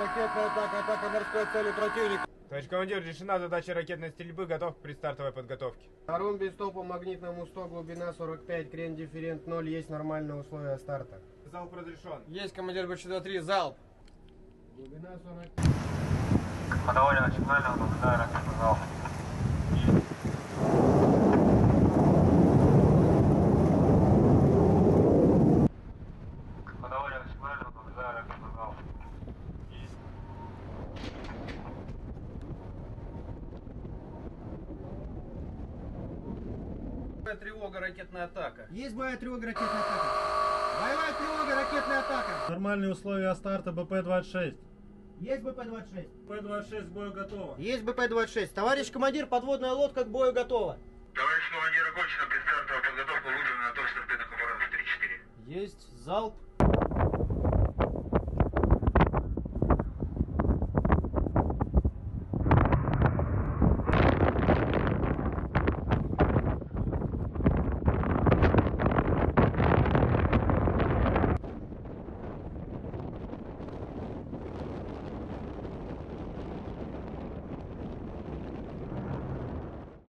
ракетная атака, атака морской цели противника. Товарищ командир, решена задача ракетной стрельбы, готов к предстартовой подготовке. Арун без топа, магнитному 100, глубина 45, крен дифферент 0, есть нормальные условия старта. Залп разрешен. Есть, командир БЧ-3, залп. Глубина 40. Подавание сигнального, наблюдаю ракетный залп. Подавание сигнального, наблюдаю ракетный залп. Тревога, ракетная атака. Есть боевая тревога, ракетная атака. Боевая тревога, ракетная атака. Нормальные условия старта БП-26. Есть БП-26. БП-26 к бою готово. Есть БП-26. Товарищ командир, подводная лодка к бою готова. Товарищ командир, окончена предстартовая подготовка, выделена на торс торпедных аппаратов 3-4. Есть залп.